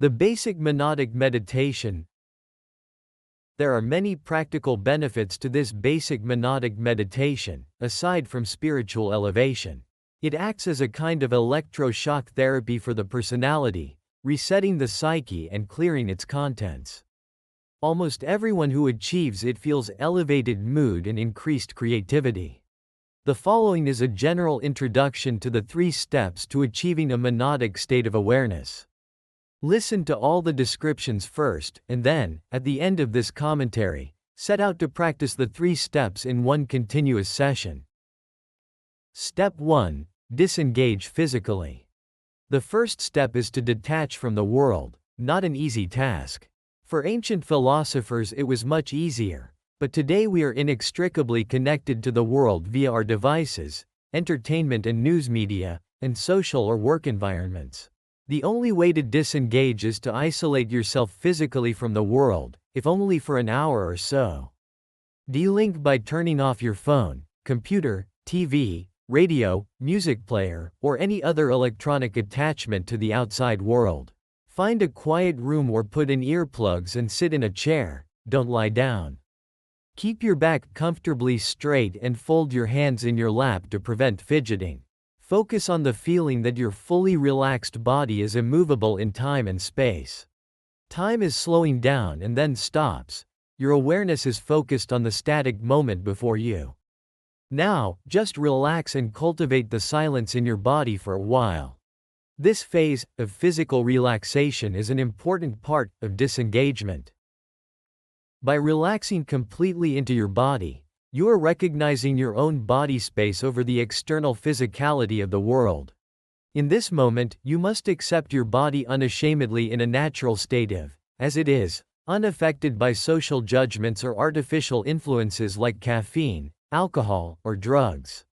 The basic monadic meditation. There are many practical benefits to this basic monadic meditation, aside from spiritual elevation. It acts as a kind of electroshock therapy for the personality, resetting the psyche and clearing its contents. Almost everyone who achieves it feels elevated mood and increased creativity. The following is a general introduction to the 3 steps to achieving a monadic state of awareness. Listen to all the descriptions first, and then, at the end of this commentary, set out to practice the 3 steps in one continuous session. Step 1. Disengage physically. The first step is to detach from the world, not an easy task. For ancient philosophers it was much easier, but today we are inextricably connected to the world via our devices, entertainment and news media, and social or work environments. The only way to disengage is to isolate yourself physically from the world, if only for an hour or so. Delink by turning off your phone, computer, TV, radio, music player, or any other electronic attachment to the outside world. Find a quiet room or put in earplugs and sit in a chair, don't lie down. Keep your back comfortably straight and fold your hands in your lap to prevent fidgeting. Focus on the feeling that your fully relaxed body is immovable in time and space. Time is slowing down and then stops. Your awareness is focused on the static moment before you. Now, just relax and cultivate the silence in your body for a while. This phase of physical relaxation is an important part of disengagement. By relaxing completely into your body, you are recognizing your own body space over the external physicality of the world. In this moment, you must accept your body unashamedly in a natural state of, as it is, unaffected by social judgments or artificial influences like caffeine, alcohol, or drugs.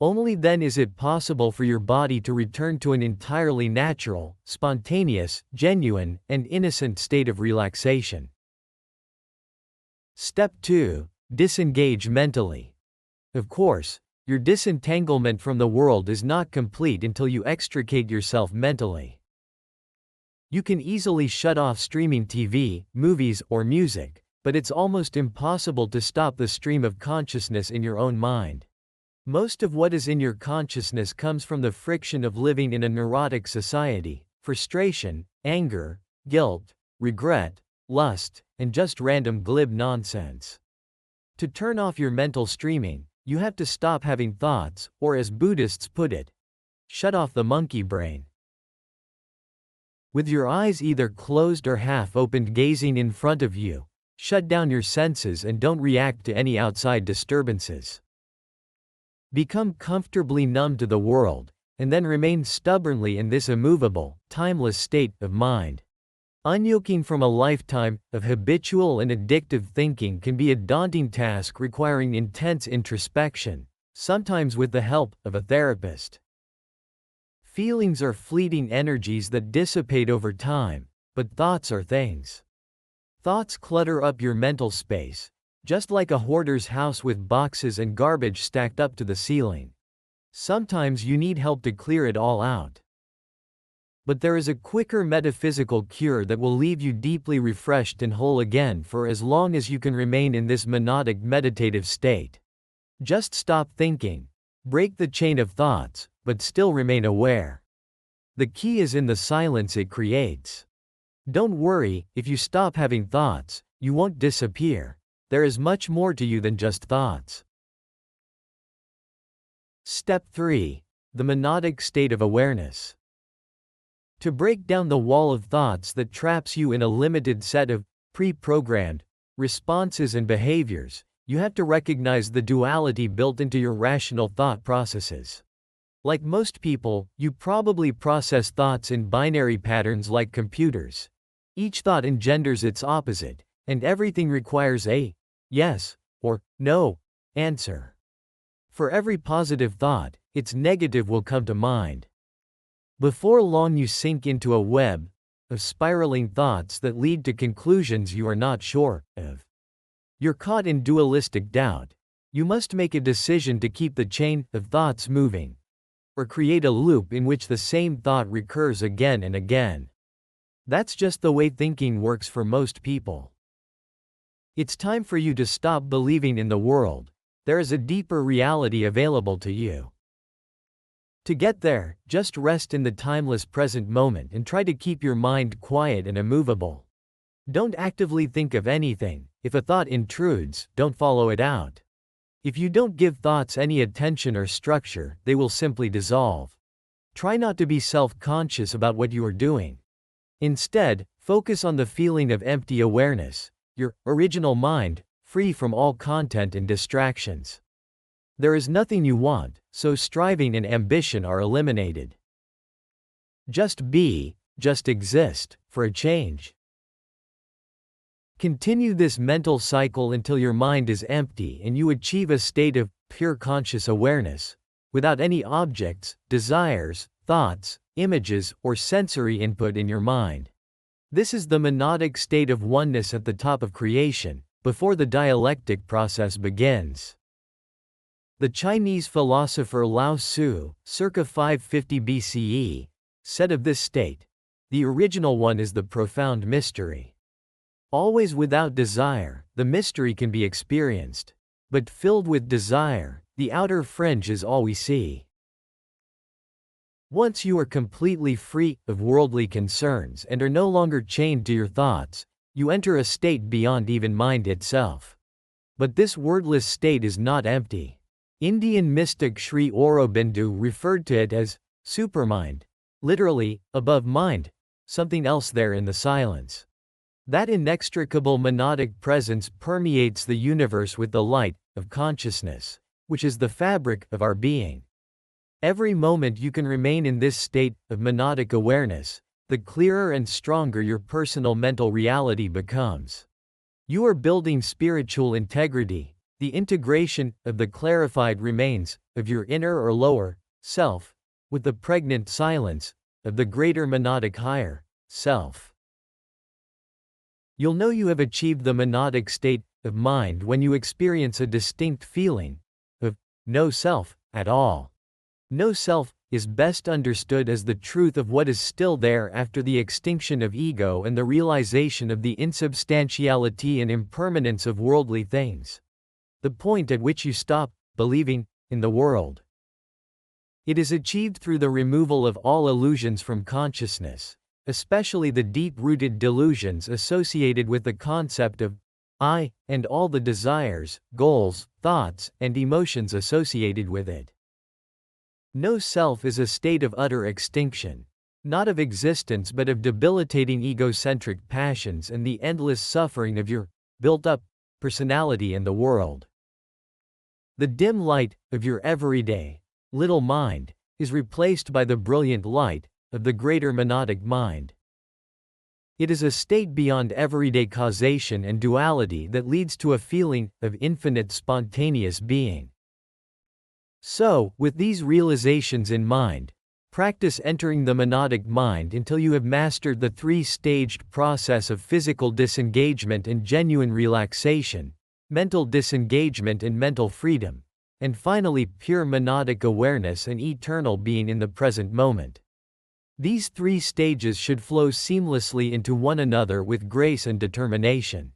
Only then is it possible for your body to return to an entirely natural, spontaneous, genuine, and innocent state of relaxation. Step 2. Disengage mentally. Of course, your disentanglement from the world is not complete until you extricate yourself mentally. You can easily shut off streaming TV, movies, or music, but it's almost impossible to stop the stream of consciousness in your own mind. Most of what is in your consciousness comes from the friction of living in a neurotic society, frustration, anger, guilt, regret, lust, and just random glib nonsense. To turn off your mental streaming, you have to stop having thoughts, or as Buddhists put it, shut off the monkey brain. With your eyes either closed or half-opened gazing in front of you, shut down your senses and don't react to any outside disturbances. Become comfortably numb to the world, and then remain stubbornly in this immovable, timeless state of mind. Unyoking from a lifetime of habitual and addictive thinking can be a daunting task requiring intense introspection, sometimes with the help of a therapist. Feelings are fleeting energies that dissipate over time, but thoughts are things. Thoughts clutter up your mental space, just like a hoarder's house with boxes and garbage stacked up to the ceiling. Sometimes you need help to clear it all out. But there is a quicker metaphysical cure that will leave you deeply refreshed and whole again for as long as you can remain in this monadic meditative state. Just stop thinking. Break the chain of thoughts, but still remain aware. The key is in the silence it creates. Don't worry, if you stop having thoughts, you won't disappear. There is much more to you than just thoughts. Step 3. The monadic state of awareness. To break down the wall of thoughts that traps you in a limited set of pre-programmed responses and behaviors, you have to recognize the duality built into your rational thought processes. Like most people, you probably process thoughts in binary patterns like computers. Each thought engenders its opposite, and everything requires a yes or no answer. For every positive thought, its negative will come to mind. Before long you sink into a web of spiraling thoughts that lead to conclusions you are not sure of. You're caught in dualistic doubt. You must make a decision to keep the chain of thoughts moving, or create a loop in which the same thought recurs again and again. That's just the way thinking works for most people. It's time for you to stop believing in the world. There is a deeper reality available to you. To get there, just rest in the timeless present moment and try to keep your mind quiet and immovable. Don't actively think of anything. If a thought intrudes, don't follow it out. If you don't give thoughts any attention or structure, they will simply dissolve. Try not to be self-conscious about what you are doing. Instead, focus on the feeling of empty awareness, your original mind, free from all content and distractions. There is nothing you want, so striving and ambition are eliminated. Just be, just exist, for a change. Continue this mental cycle until your mind is empty and you achieve a state of pure conscious awareness, without any objects, desires, thoughts, images, or sensory input in your mind. This is the monadic state of oneness at the top of creation, before the dialectic process begins. The Chinese philosopher Lao Tzu, circa 550 BCE, said of this state, "The original one is the profound mystery." Always without desire, the mystery can be experienced. But filled with desire, the outer fringe is all we see. Once you are completely free of worldly concerns and are no longer chained to your thoughts, you enter a state beyond even mind itself. But this wordless state is not empty. Indian mystic Sri Aurobindo referred to it as supermind, literally, above mind, something else there in the silence. That inextricable monadic presence permeates the universe with the light of consciousness, which is the fabric of our being. Every moment you can remain in this state of monadic awareness, the clearer and stronger your personal mental reality becomes. You are building spiritual integrity, the integration of the clarified remains of your inner or lower self, with the pregnant silence of the greater monadic higher self. You'll know you have achieved the monadic state of mind when you experience a distinct feeling of no self at all. No self is best understood as the truth of what is still there after the extinction of ego and the realization of the insubstantiality and impermanence of worldly things. The point at which you stop believing in the world. It is achieved through the removal of all illusions from consciousness, especially the deep-rooted delusions associated with the concept of I, and all the desires, goals, thoughts, and emotions associated with it. No self is a state of utter extinction, not of existence but of debilitating egocentric passions and the endless suffering of your built-up personality in the world. The dim light of your everyday, little mind, is replaced by the brilliant light of the greater monadic mind. It is a state beyond everyday causation and duality that leads to a feeling of infinite spontaneous being. So, with these realizations in mind, practice entering the monadic mind until you have mastered the three-staged process of physical disengagement and genuine relaxation, mental disengagement and mental freedom, and finally pure monadic awareness and eternal being in the present moment. These three stages should flow seamlessly into one another with grace and determination.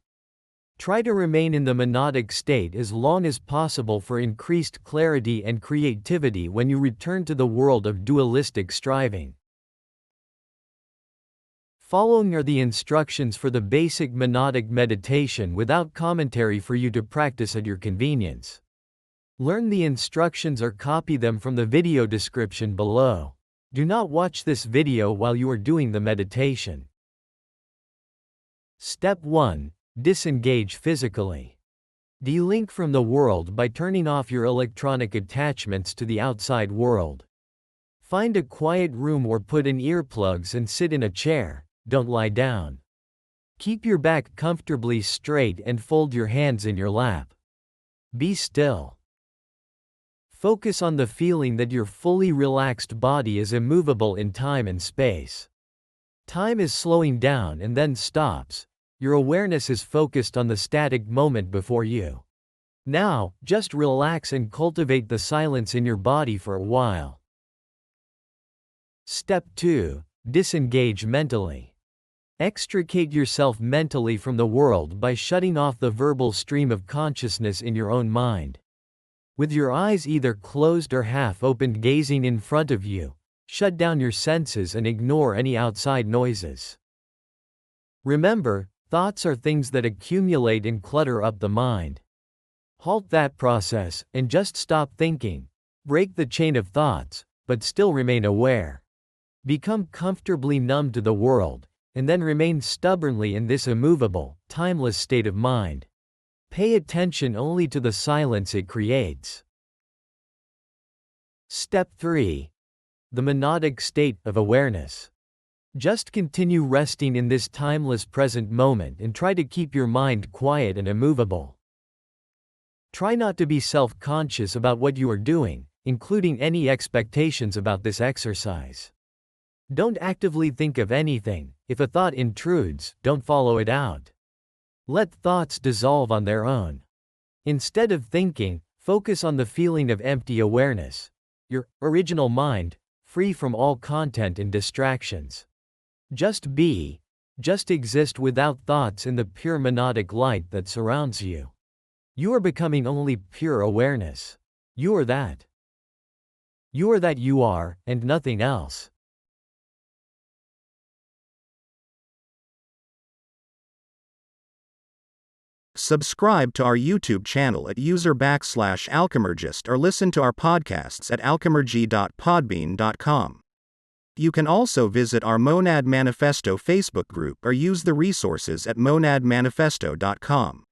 Try to remain in the monadic state as long as possible for increased clarity and creativity when you return to the world of dualistic striving. Following are the instructions for the basic monadic meditation without commentary for you to practice at your convenience. Learn the instructions or copy them from the video description below. Do not watch this video while you are doing the meditation. Step 1. Disengage physically. Delink from the world by turning off your electronic attachments to the outside world. Find a quiet room or put in earplugs and sit in a chair, don't lie down. Keep your back comfortably straight and fold your hands in your lap. Be still. Focus on the feeling that your fully relaxed body is immovable in time and space. Time is slowing down and then stops. Your awareness is focused on the static moment before you. Now, just relax and cultivate the silence in your body for a while. Step 2. Disengage mentally. Extricate yourself mentally from the world by shutting off the verbal stream of consciousness in your own mind. With your eyes either closed or half-opened gazing in front of you, shut down your senses and ignore any outside noises. Remember, thoughts are things that accumulate and clutter up the mind. Halt that process, and just stop thinking. Break the chain of thoughts, but still remain aware. Become comfortably numb to the world, and then remain stubbornly in this immovable, timeless state of mind. Pay attention only to the silence it creates. Step 3. The monadic state of awareness. Just continue resting in this timeless present moment and try to keep your mind quiet and immovable. Try not to be self-conscious about what you are doing, including any expectations about this exercise. Don't actively think of anything. If a thought intrudes, don't follow it out. Let thoughts dissolve on their own. Instead of thinking, focus on the feeling of empty awareness. Your original mind, free from all content and distractions. Just be. Just exist without thoughts in the pure monadic light that surrounds you. You are becoming only pure awareness. You are that. You are that you are, and nothing else. Subscribe to our YouTube channel at user/alchemergist or listen to our podcasts at alchemergy.podbean.com. You can also visit our Monad Manifesto Facebook group or use the resources at monadmanifesto.com.